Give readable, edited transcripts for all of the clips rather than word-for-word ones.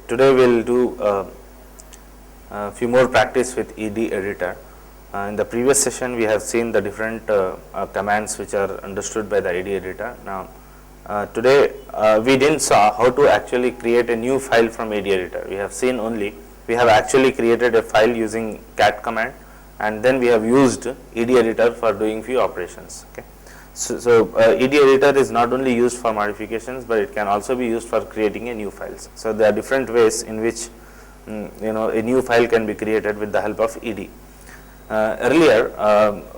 Today we'll do a few more practice with ED editor. In the previous session we have seen the different commands which are understood by the ED editor. Now today we didn't saw how to actually create a new file from ED editor. We have seen only we have actually created a file using cat command, and then we have used ED editor for doing few operations. Okay. So ED editor is not only used for modifications, but it can also be used for creating a new files. So there are different ways in which a new file can be created with the help of ED. Earlier,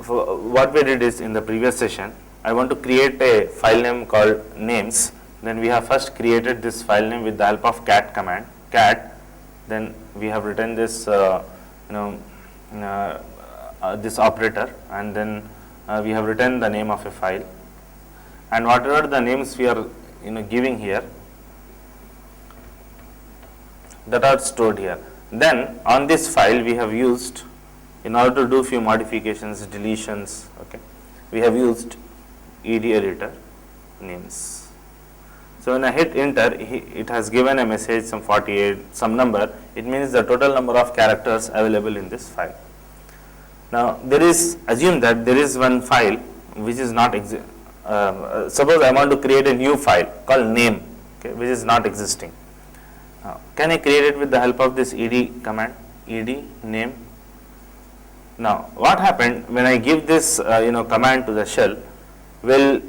what we did is in the previous session, I want to create a file name called names. Then we have first created this file name with the help of cat command, cat. Then we have written this this operator, and then we have written the name of a file, and whatever the names we are giving here, that are stored here. Then on this file we have used, in order to do few modifications, deletions, okay, we have used ED editor names. So when I hit enter, it has given a message, some 48, some number. It means the total number of characters available in this file. Now there is, assume that there is one file which is not suppose I want to create a new file called name, okay, which is not existing. Can I create it with the help of this ED command, ED name? Now what happened when I give this command to the shell? Will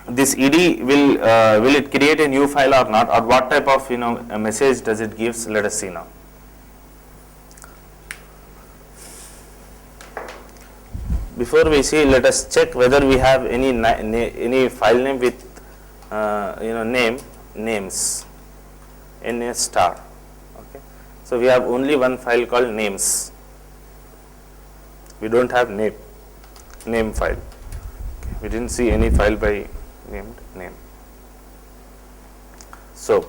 this ED will it create a new file or not, or what type of a message does it gives? Let us see now. Before we see, let us check whether we have any file name with names, NA star. Okay. So we have only one file called names. We don't have name file. Okay. We didn't see any file by named name. So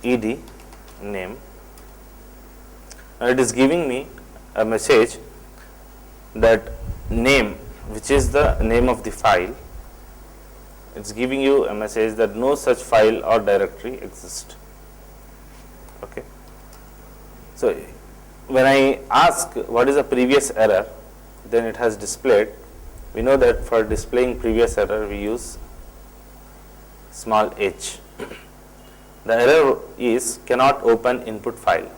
ED name. Now it is giving me a message that name, which is the name of the file, it's giving you a message that no such file or directory exists. Okay. So when I ask what is the previous error, then it has displayed. We know that for displaying previous error we use small h. The error is cannot open input file.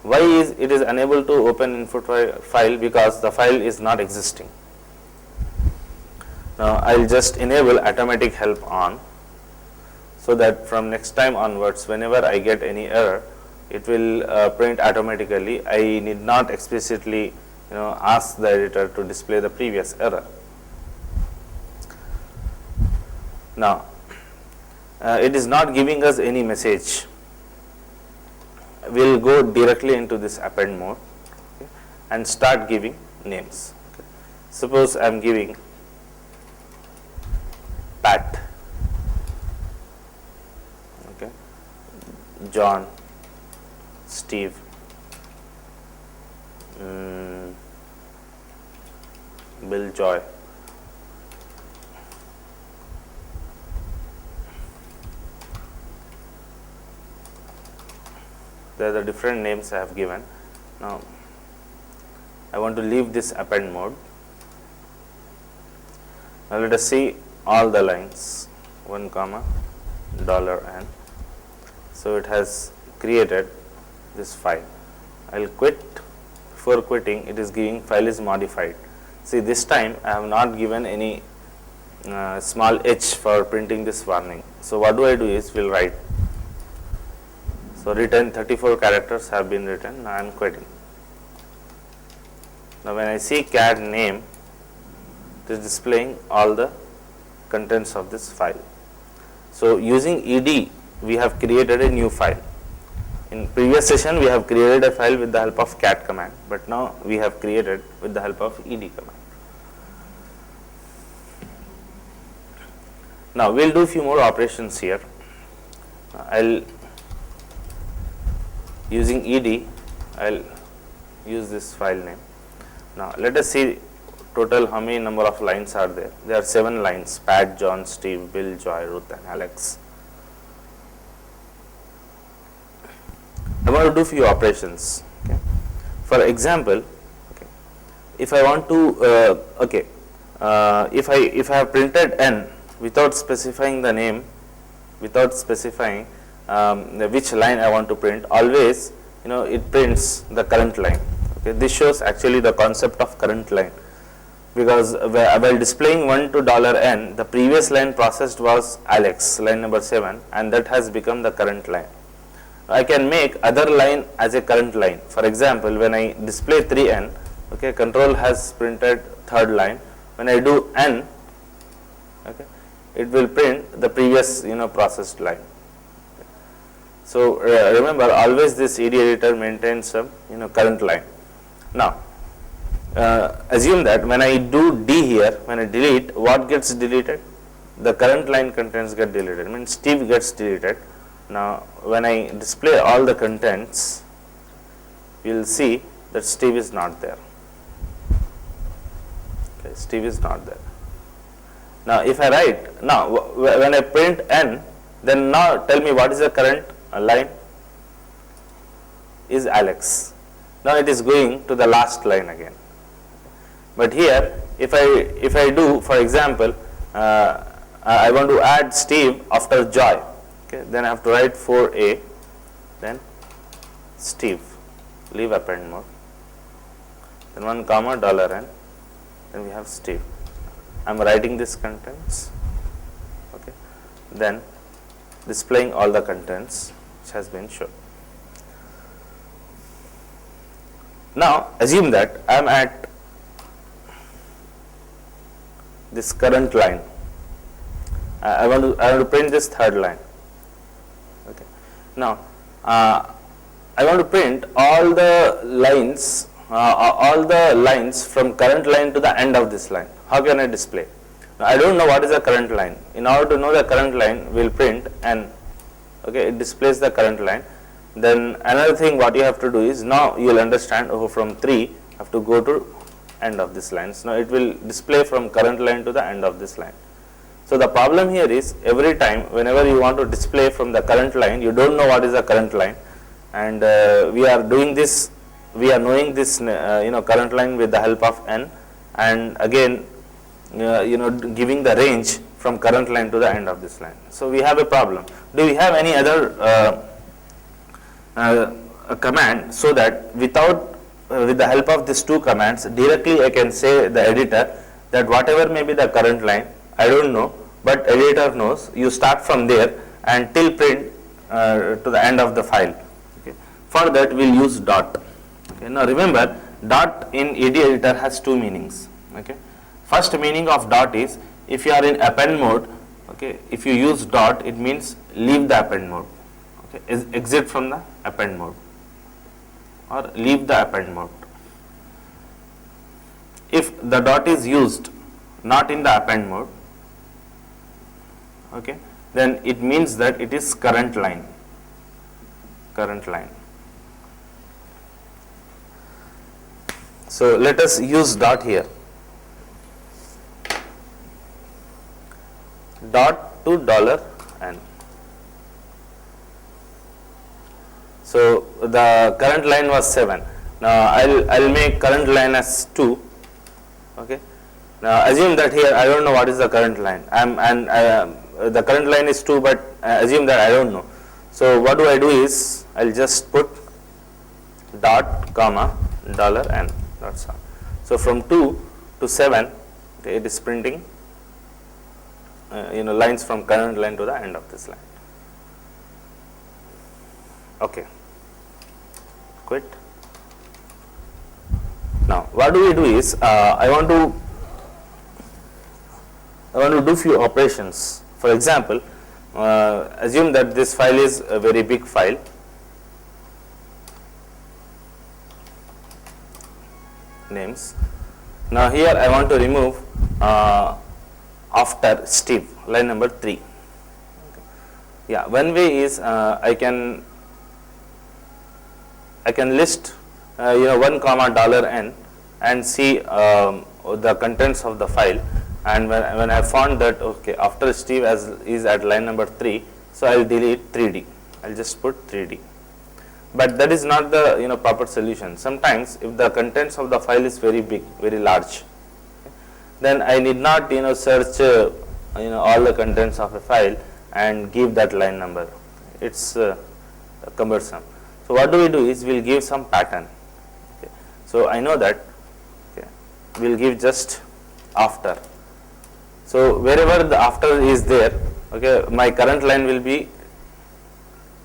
Why is it is unable to open input file? Because the file is not existing. Now I will just enable automatic help on, so that from next time onwards, whenever I get any error, it will print automatically. I need not explicitly ask the editor to display the previous error. Now it is not giving us any message. We will go directly into this append mode, okay, and start giving names. Okay. Suppose I am giving Pat, okay, John, Steve, Bill, Joy. There are the different names I have given. Now I want to leave this append mode. Now let us see all the lines, 1 comma $n. So it has created this file. I will quit. Before quitting, it is giving file is modified. See, this time I have not given any small h for printing this warning. So what do I do is we will write. So written 34 characters have been written. Now I am quitting. Now when I see cat name, it is displaying all the contents of this file. So using ED, we have created a new file. In previous session we have created a file with the help of cat command, but now we have created with the help of ED command. Now we will do few more operations here. I will using ED, I will use this file name. Now let us see total how many number of lines are there? There are 7 lines: Pat, John, Steve, Bill, Joy, Ruth and Alex. I want to do few operations. Okay. For example, okay, if I want to if I have printed n without specifying the name, without specifying which line I want to print, always it prints the current line. Okay. This shows actually the concept of current line, because while displaying 1 to $n, the previous line processed was Alex, line number 7, and that has become the current line. I can make other line as a current line. For example, when I display 3n, okay, control has printed third line. When I do n, okay, it will print the previous processed line. So remember, always this ED editor maintains some current line. Now assume that when I do D here, when I delete, what gets deleted? The current line contents get deleted. I mean Steve gets deleted. Now when I display all the contents, you will see that Steve is not there. Okay, Steve is not there. Now if I write, now when I print n, then now tell me what is the current line? Is Alex. Now it is going to the last line again. But here if I do, for example, I want to add Steve after Joy, okay, then I have to write 4a, then Steve, leave append mode, then 1 comma $n, then we have Steve. I am writing these contents, okay, then displaying all the contents which has been shown. Now assume that I am at this current line. I want to print this third line. Okay. Now I want to print all the lines from current line to the end of this line. How can I display? Now, I don't know what is the current line. In order to know the current line, we will print n. Okay, it displays the current line. Then another thing what you have to do is, now you will understand, from 3 have to go to end of this line. So now it will display from current line to the end of this line. So the problem here is, every time whenever you want to display from the current line, you don't know what is the current line, and we are doing this, we are knowing this current line with the help of n, and again giving the range from current line to the end of this line. So we have a problem. Do we have any other command, so that with the help of these two commands, directly I can say the editor that whatever may be the current line, I don't know, but editor knows. You start from there and till print to the end of the file. Okay. For that we will use dot. Okay. Now remember, dot in ED editor has two meanings. Okay. First meaning of dot is, if you are in append mode, okay, if you use dot, it means leave the append mode. Okay. Exit from the append mode, or leave the append mode. If the dot is used not in the append mode, okay, then it means that it is current line. Current line. So let us use dot here. Dot to $n. So the current line was 7. Now I'll make current line as 2. Okay. Now assume that here I don't know what is the current line. The current line is 2, but assume that I don't know. So what do I do is, I'll just put dot comma $n. That's all. So from 2 to 7, okay, it is printing lines from current line to the end of this line. Okay. Quit. Now what do we do is, I want to do few operations. For example, assume that this file is a very big file. Names. Now here I want to remove after Steve, line number 3. Okay. Yeah, one way is, I can list 1 comma $n and see the contents of the file, and when I found that okay, after Steve is at line number 3, so I will delete 3D. I will just put 3D. But that is not the proper solution. Sometimes if the contents of the file is very big, very large, then I need not search all the contents of a file and give that line number. It's cumbersome. So what do we do is we will give some pattern. Okay. So I know that we will give just after. So wherever the after is there, okay, my current line will be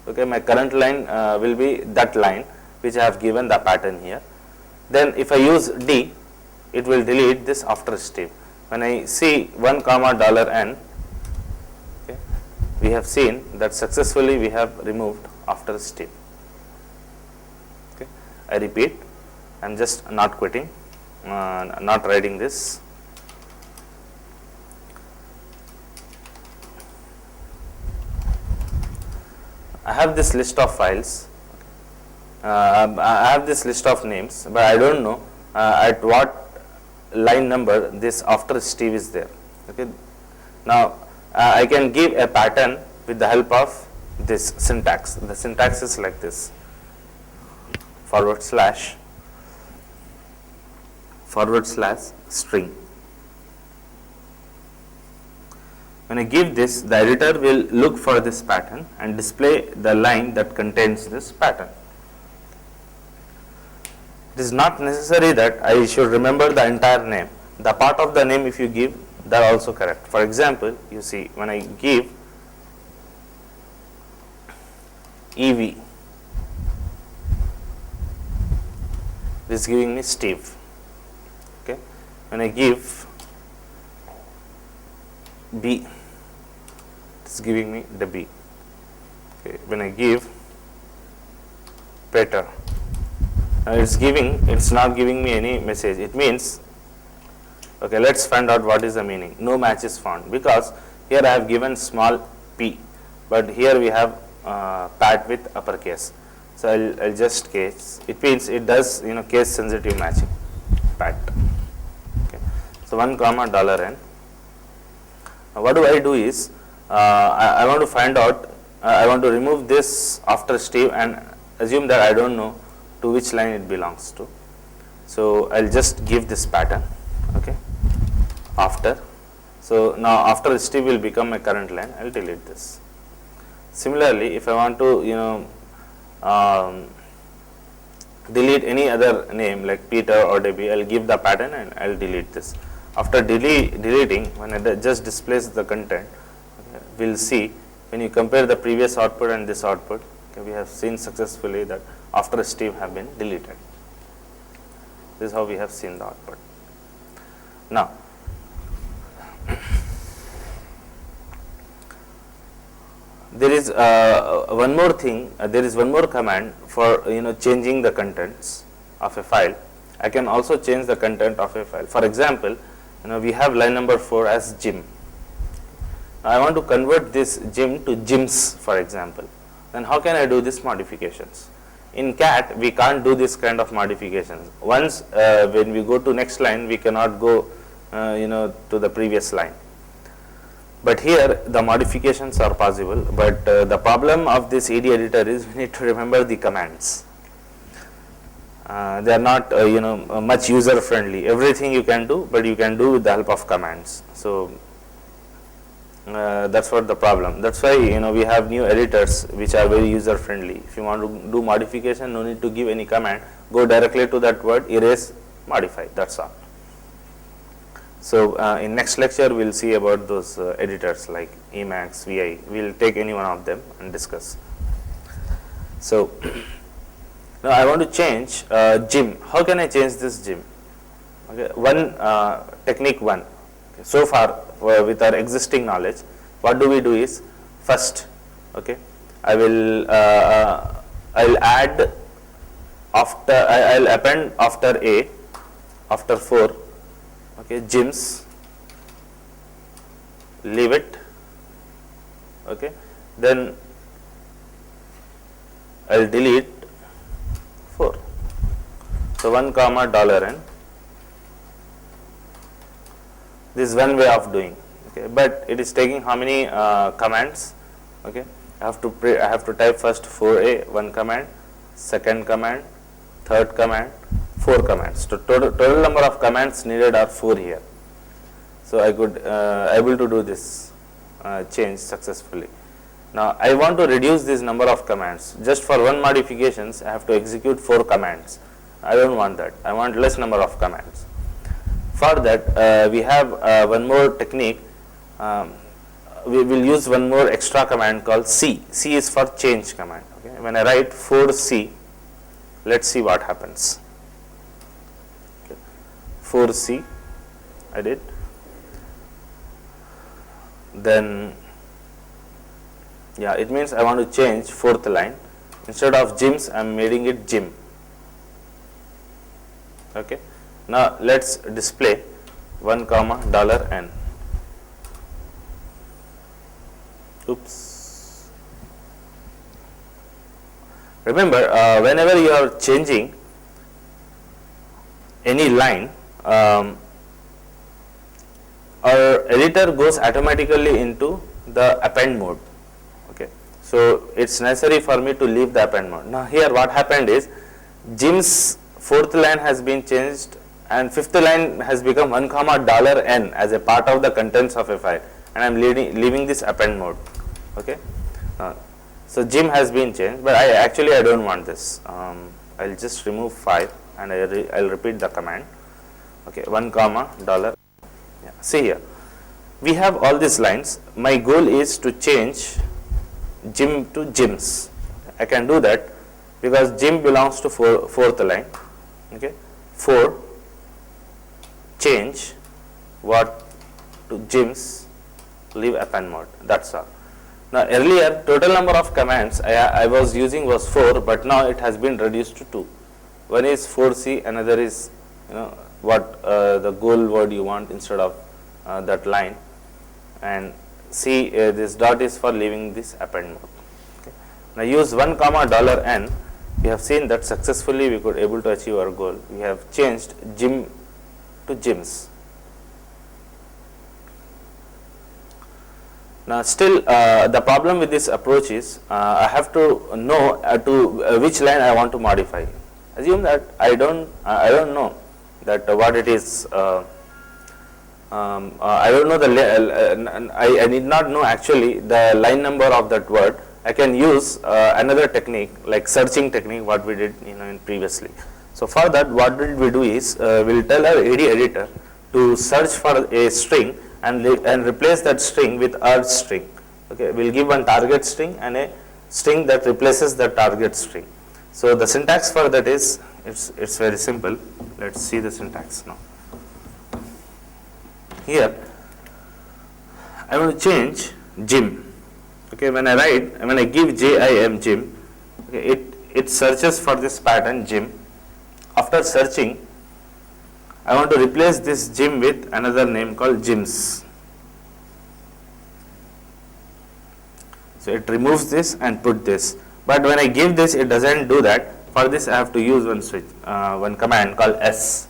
that line which I have given the pattern here. Then if I use D, it will delete this after Steve. When I see 1 comma $n, okay, we have seen that successfully we have removed after Steve. Okay. I repeat, I am just not quitting, not writing this. I have this list of files, I have this list of names, but I don't know at what line number this after Steve is there. Okay. Now I can give a pattern with the help of this syntax. The syntax is like this: / string. When I give this, the editor will look for this pattern and display the line that contains this pattern. It is not necessary that I should remember the entire name. The part of the name if you give, that are also correct. For example, you see when I give EV, this is giving me Steve. Okay. When I give B, it's giving me the B. Okay. When I give Peter, it's not giving me any message. It means, okay, let's find out what is the meaning. No match is found, because here I have given small p, but here we have pat with uppercase. So I'll just case. It means it does case sensitive matching, pat. Okay. So 1 comma $n. What do I do is I want to find out, I want to remove this after Steve and assume that I don't know to which line it belongs to. So I'll just give this pattern, okay, after. So now after Steve will become a current line, I'll delete this. Similarly, if I want to delete any other name like Peter or Debbie, I'll give the pattern and I'll delete this. After deleting, when it just displays the content, okay, we'll see when you compare the previous output and this output, okay, we have seen successfully that after Steve have been deleted. This is how we have seen the output. Now, there is one more thing. There is one more command for changing the contents of a file. I can also change the content of a file. For example, we have line number 4 as Jim. Now I want to convert this Jim to Jims, for example. Then how can I do these modifications? In CAT, we can't do this kind of modifications. Once when we go to next line, we cannot go to the previous line. But here the modifications are possible. But the problem of this ED editor is we need to remember the commands. They are not much user friendly. Everything you can do, but you can do with the help of commands. So that's what the problem. That's why we have new editors which are very user friendly. If you want to do modification, no need to give any command. Go directly to that word, erase, modify. That's all. So in next lecture we will see about those editors like Emacs, VI. We will take any one of them and discuss. So now I want to change Jim. How can I change this Jim? Okay, technique one. Okay, so far with our existing knowledge, what do we do is first, okay, I'll add after, I'll append after A, after 4, okay, Jims, leave it, okay, then I'll delete 4. So 1 comma $n, This is one way of doing. Okay, but it is taking how many commands? Okay, I have to type first 4a, one command, second command, third command, 4 commands. So total number of commands needed are 4 here. So I could able to do this change successfully. Now I want to reduce this number of commands. Just for one modifications, I have to execute 4 commands. I don't want that. I want less number of commands. For that, we have one more technique. We will use one more extra command called C. C is for change command. Okay. When I write 4C, let's see what happens. Okay. 4C, I did. Then, yeah, it means I want to change 4th line. Instead of gyms, I am making it gym. Okay. Now let's display 1 comma $n. Oops. Remember, whenever you are changing any line, our editor goes automatically into the append mode. Okay. So it's necessary for me to leave the append mode. Now here what happened is, Jim's 4th line has been changed and 5th line has become 1 comma $n as a part of the contents of a file, and I am leaving this append mode. Okay. So Jim has been changed, but I don't want this. I'll just remove 5 and I'll repeat the command. Okay, 1 comma $. Yeah. See here, we have all these lines. My goal is to change Jim to Jims. I can do that because Jim belongs to 4th line. Okay, 4 change what to Jims, leave append mode. That's all. Now earlier total number of commands I was using was 4, but now it has been reduced to 2. One is 4C, another is what the goal word you want instead of that line, and C, this dot is for leaving this append mode. Okay. Now use 1 comma $n. We have seen that successfully we could able to achieve our goal. We have changed Jim to Jims. Now still the problem with this approach is I have to know which line I want to modify. Assume that I don't know that what it is. I don't know I need not know actually the line number of that word. I can use another technique like searching technique what we did in previously. So for that, what we do is we'll tell our AD editor to search for a string and replace that string with our string. Okay, we'll give one target string and a string that replaces the target string. So the syntax for that is it's very simple. Let's see the syntax now. Here I want to change Jim. Okay, when I give JIM Jim, okay, it searches for this pattern Jim. After searching, I want to replace this Jim with another name called Jims. So it removes this and put this. But when I give this, it doesn't do that. For this, I have to use one command called S.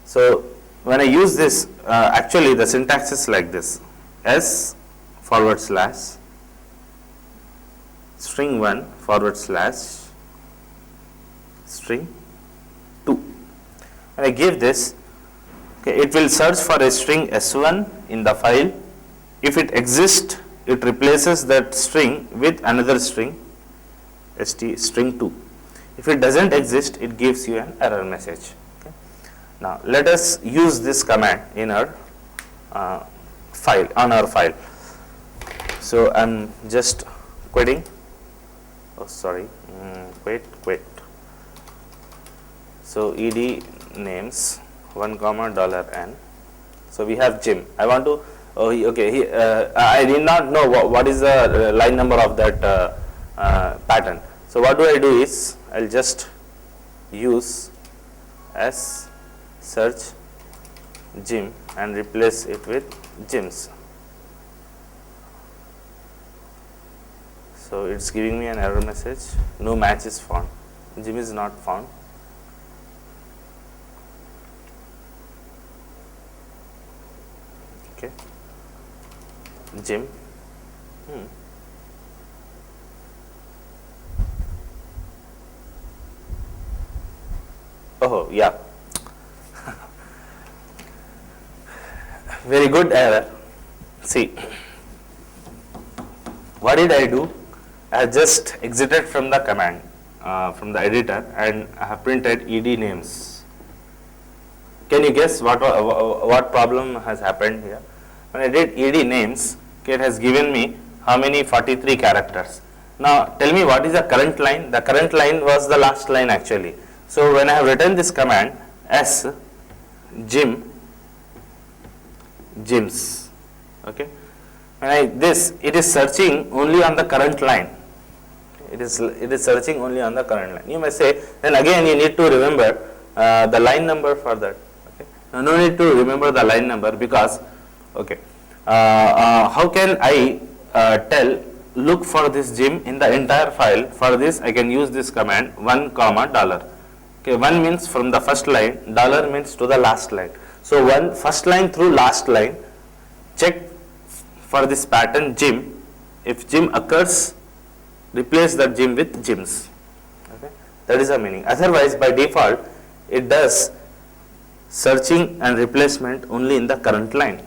So when I use this, actually the syntax is like this: S / string 1 / string 2. When I give this, okay, it will search for a string S1 in the file. If it exists, it replaces that string with another string, string 2. If it doesn't exist, it gives you an error message. Okay. Now let us use this command in our file. So I'm just quitting. Oh, sorry. Quit. So ed names 1 comma $n. So we have Jim. I want to. I did not know what is the line number of that pattern. So what do I do is I'll just use S search Jim and replace it with Jims. So it's giving me an error message. No match is found. Jim is not found. Jim. Oh yeah, very good error. See, what did I do? I just exited from the command, from the editor, and I have printed ed names. Can you guess what problem has happened here? When I did ed names, okay, it has given me how many? 43 characters. Now tell me what is the current line? The current line was the last line actually. So when I have written this command s gyms, okay, when it is searching only on the current line. It is searching only on the current line. You may say, then again you need to remember the line number for that. Okay, no need to remember the line number, because okay, how can I tell look for this gym in the entire file? For this I can use this command 1 comma dollar. Okay, 1 means from the first line, dollar means to the last line. So one first line through last line, check for this pattern gym. If gym occurs, replace that gym with gyms. Okay, that is the meaning. Otherwise, by default, it does searching and replacement only in the current line.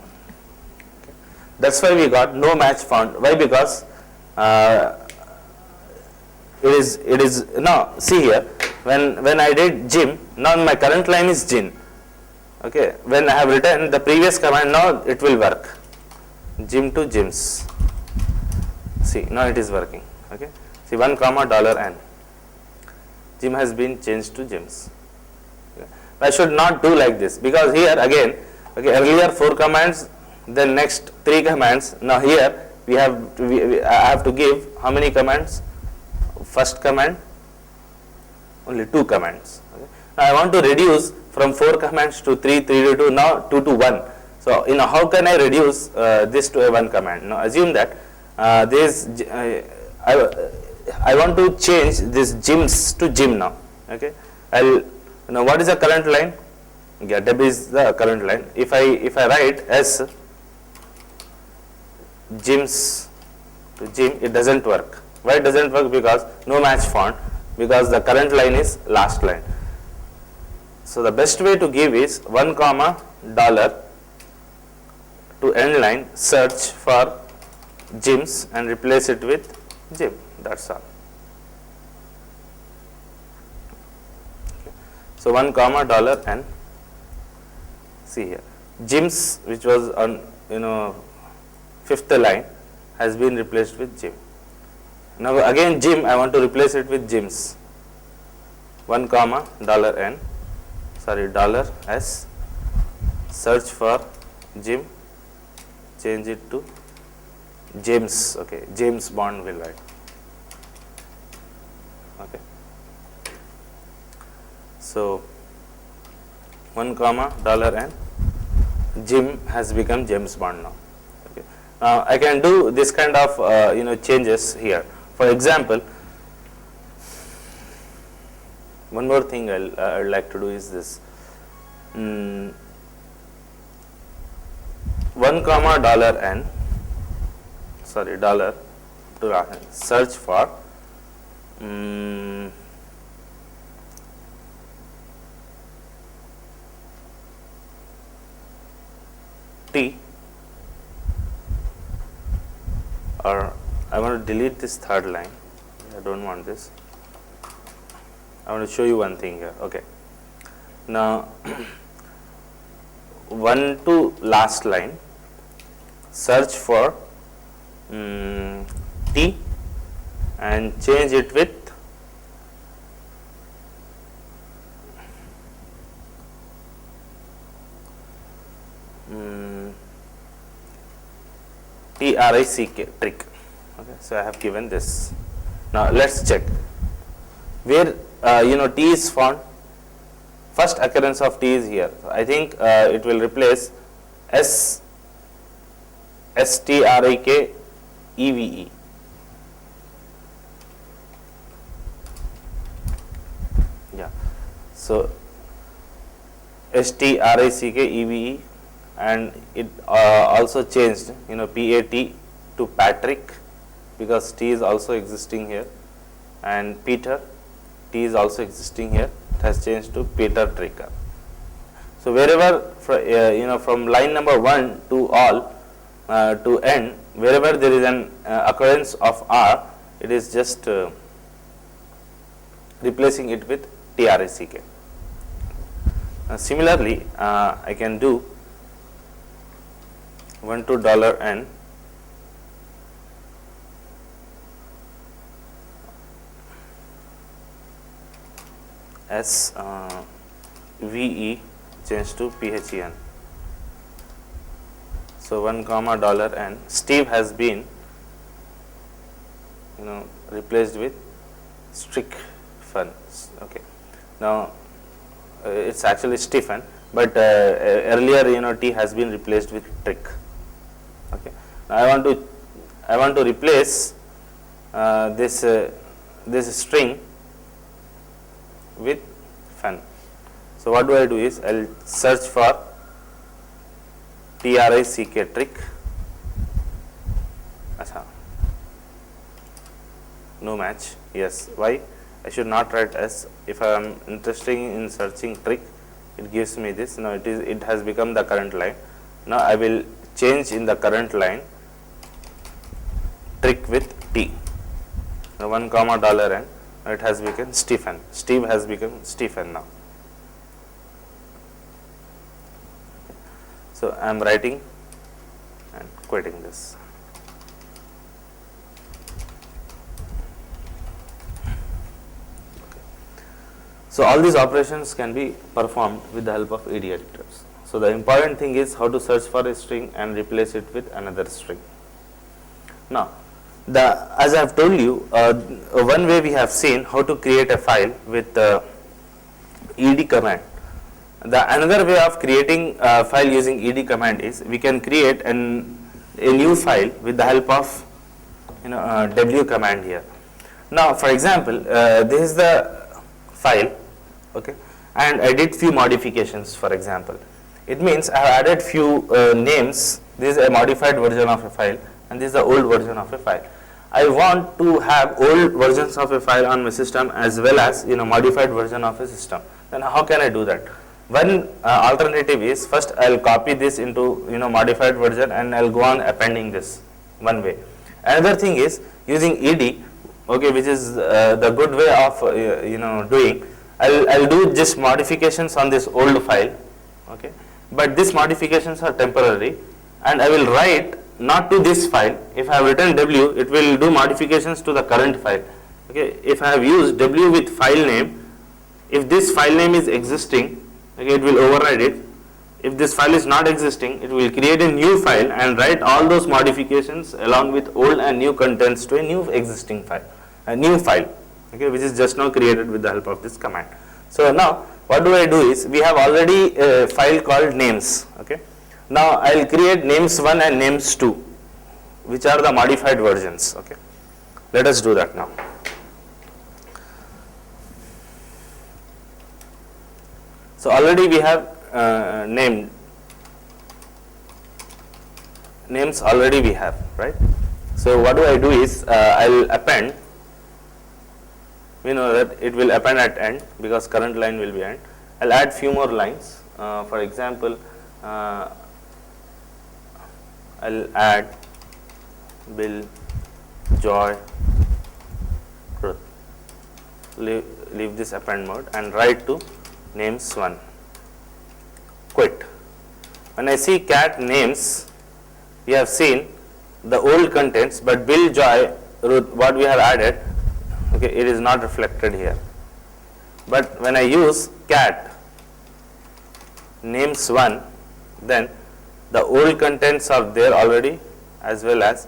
Okay. That's why we got no match found. Why? Because it is now see here, when I did gym, now my current line is gym. Okay, when I have written the previous command, now it will work. Gym to gyms. See, now it is working. Okay, see 1 comma dollar n. Gym has been changed to gyms. Okay. I should not do like this, because here again, okay, earlier 4 commands, then next 3 commands. Now here I have to give how many commands? First command, only 2 commands. Okay. Now I want to reduce from 4 commands to 3 to 2, now 2 to 1. So how can I reduce this to a 1 command? Now assume that I want to change this gyms to gym now. Okay, now what is the current line? Yeah, W is the current line. If I write as gyms to gym, it doesn't work. Why it doesn't work? Because no match found, because the current line is last line. So the best way to give is 1 comma dollar to end line, search for gyms and replace it with gym. That's all. Okay. So 1 comma dollar and see here, gyms, which was on 5th line, has been replaced with gym. Now again gym, I want to replace it with gyms. 1 comma dollar n, dollar s, search for gym, change it to James. Okay, James Bond will write. Okay, so 1 comma dollar n, Jim has become James Bond now. Okay, I can do this kind of changes here. For example, one more thing I'd like to do is this. 1 comma dollar n, dollar to search for T, or I want to delete this 3rd line. I don't want this. I want to show you one thing here. Okay, now 1 to last line, search for T and change it with TRICK, trick. Okay, so I have given this. Now let's check where T is found. First occurrence of T is here. So I think it will replace STRIK EVE. Yeah. So STRICK EVE, and it also changed, PAT to Patrick because T is also existing here, and Peter, T is also existing here, it has changed to Peter Tricker. So wherever from line number 1 to all to end, wherever there is an occurrence of R, it is just replacing it with TRICK. Similarly, I can do 1 to $n S VE change to PHEN. So 1 comma $n. Steve has been replaced with Strickfen. Okay. Now it's actually Stephen, but earlier T has been replaced with Trick. Okay. Now I want to replace this string with fun. So what do I do is I'll search for TRICK Trick. Achha. No match. Yes. Why? I should not write S. If I am interested in searching Trick, it gives me this. Now it has become the current line. Now I will change in the current line Trick with T. Now 1 comma $n. It has become Stephen. Steve has become Stephen now. So I am writing and quitting this. So all these operations can be performed with the help of ED editors. So the important thing is how to search for a string and replace it with another string. Now, as I have told you, one way we have seen how to create a file with ED command. Another way of creating a file using ED command is we can create a new file with the help of W command here. Now, for example, this is the file, okay, and I did few modifications. For example, it means I have added few names. This is a modified version of a file, and this is the old version of a file. I want to have old versions of a file on my system as well as modified version of a system. Then how can I do that? One alternative is, first I will copy this into modified version and I will go on appending this one way. Another thing is using ED, okay, which is the good way of doing. I'll do just modifications on this old file, okay, but these modifications are temporary, and I will write not to this file. If I have written W, it will do modifications to the current file. Okay, if I have used W with file name, if this file name is existing, okay, it will override it. If this file is not existing, it will create a new file and write all those modifications along with old and new contents to a new existing file, a new file, okay, which is just now created with the help of this command. So now what do I do is, we have already a file called names, okay. Now I will create names 1 and names 2, which are the modified versions, okay. Let us do that now. So already we have names already we have, right. So what do I do is, I will append. We know that it will append at end because current line will be end. I will add few more lines. For example, I will add Bill, Joy, Ruth. Leave this append mode and write to names 1. Quit. When I see cat names, we have seen the old contents, but Bill, Joy, Ruth, what we have added, okay, it is not reflected here. But when I use cat names 1, then the old contents are there already, as well as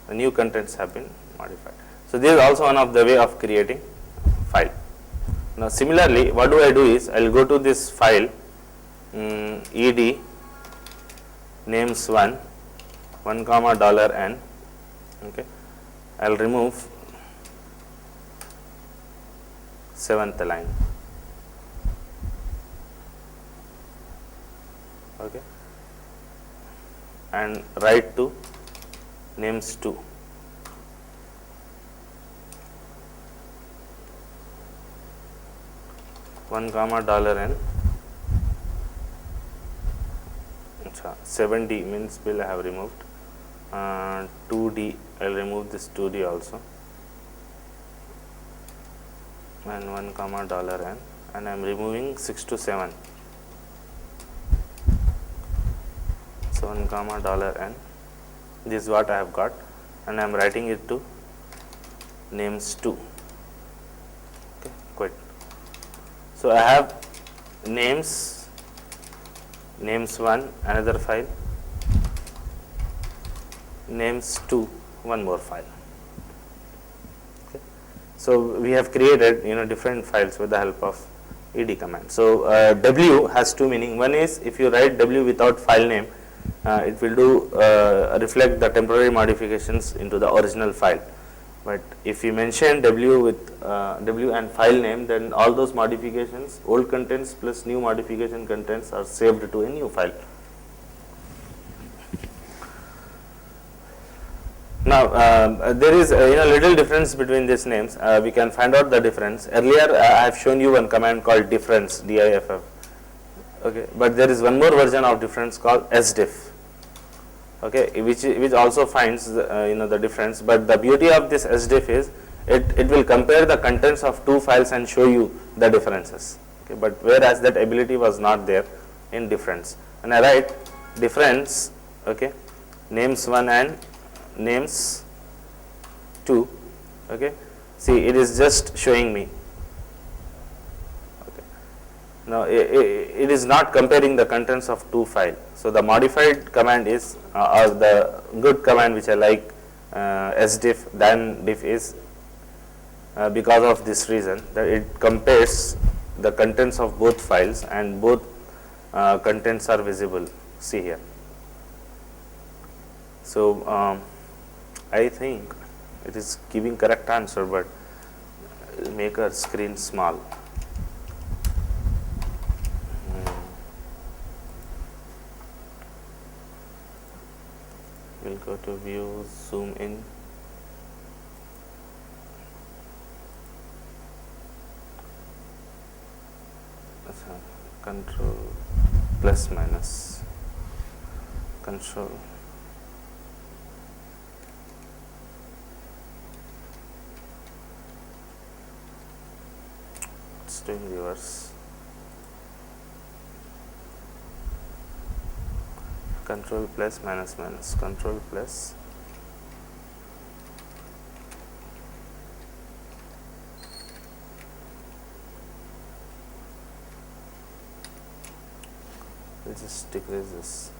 the new contents have been modified. So this is also one of the way of creating file. Now similarly, what do I do is, I will go to this file ed names 1 comma $n, okay. I will remove 7th line, okay, and write to names 2. $1 comma $n. 7D means bill I have removed. 2D, I will remove this 2D also, and $1 comma $n, and I am removing 6 to 7. So $1 comma $n. This is what I have got, and I am writing it to names 2. Okay, quit. So I have names 1, another file, names 2, one more file. Okay. So we have created different files with the help of ed command. So W has two meaning. One is, if you write W without file name, it will do reflect the temporary modifications into the original file. But if you mention W with W and file name, then all those modifications, old contents plus new modification contents, are saved to a new file. Now there is a little difference between these names. We can find out the difference. Earlier I have shown you one command called difference, diff. Okay, but there is one more version of difference called sdiff. Okay, which also finds the difference. But the beauty of this sdiff is it will compare the contents of two files and show you the differences. Okay, but whereas that ability was not there in difference. And I write difference, okay, names 1 and names 2. Okay, see, it is just showing me. Okay, now it is not comparing the contents of two files. So the modified command is or the good command which I like, sdiff than diff, is because of this reason, that it compares the contents of both files and both contents are visible. See here. So I think it is giving correct answer, but I'll make our screen small. We'll go to view, zoom in. Control plus minus, control. It's doing reverse. Control plus minus minus, control plus. We'll just decrease this.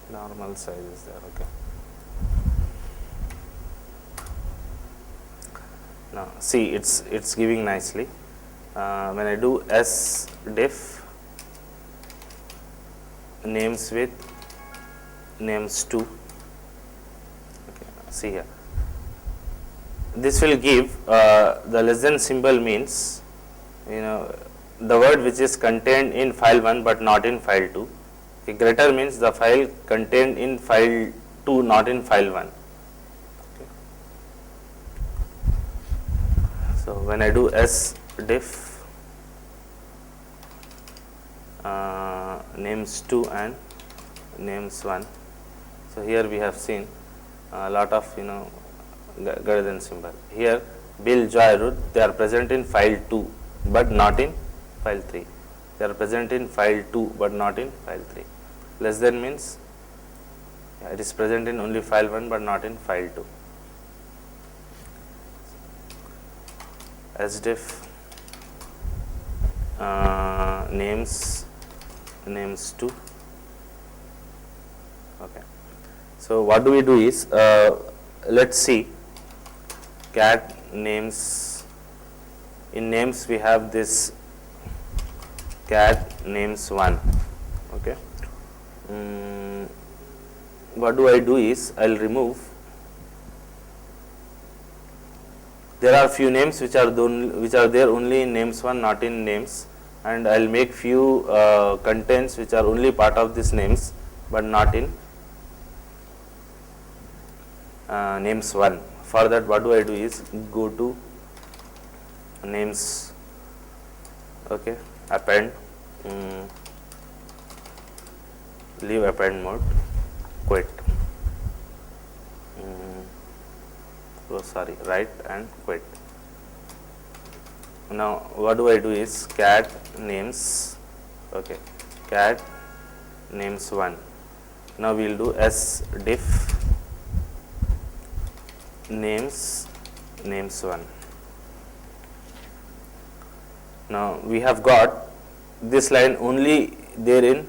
Normal size is there. Okay. Now see, it's giving nicely. When I do sdiff names with names 2. Okay, see here. This will give the less than symbol means the word which is contained in file 1 but not in file 2. Okay, greater means the file contained in file 2 not in file 1. Okay. So when I do sdiff names 2 and names 1, so here we have seen a lot of greater than symbol. Here Bill, Joy, Ruth, they are present in file 2 but not in file 3. They are present in file 2 but not in file 3. Less than means it is present in only file 1 but not in file 2. Sdiff names 2. Okay. So what do we do is, let's see, cat names. In names we have this cat names 1. Okay. What do I do is, I will remove there are few names which are there only in names1, not in names, and I'll make few contents which are only part of these names but not in names1. For that, what do I do is go to names, okay, append, leave append mode, quit. Oh, sorry, write and quit. Now what do I do is cat names, okay, cat names1. Now we will do sdiff names1. Now we have got this line only there in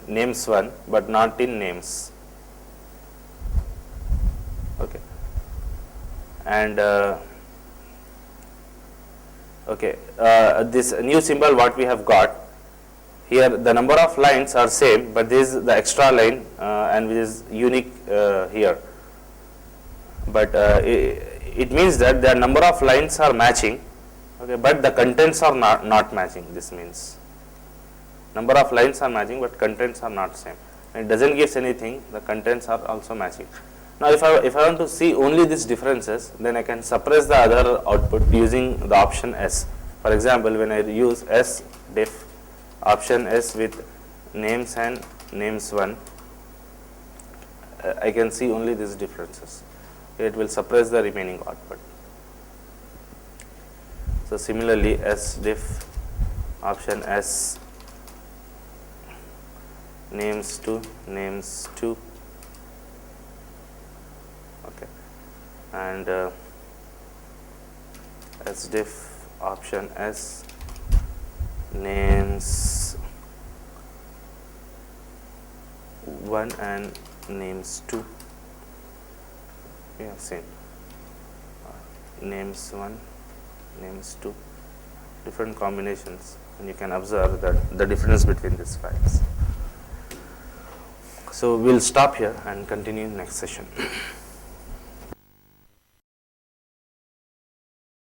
names1 but not in names, okay, and okay, this new symbol what we have got here, the number of lines are same, but this is the extra line and which is unique here, but it means that the number of lines are matching, okay, but the contents are not matching. This means number of lines are matching but contents are not same, and it doesn't give anything, the contents are also matching. Now if I want to see only these differences, then I can suppress the other output using the option S. For example, when I use sdiff option S with names and names1, I can see only these differences. It will suppress the remaining output. So similarly, sdiff option S names2, okay, and sdiff option S names1 and names2. We have seen names1, names2, different combinations, and you can observe that the difference between these files. So we'll stop here and continue next session.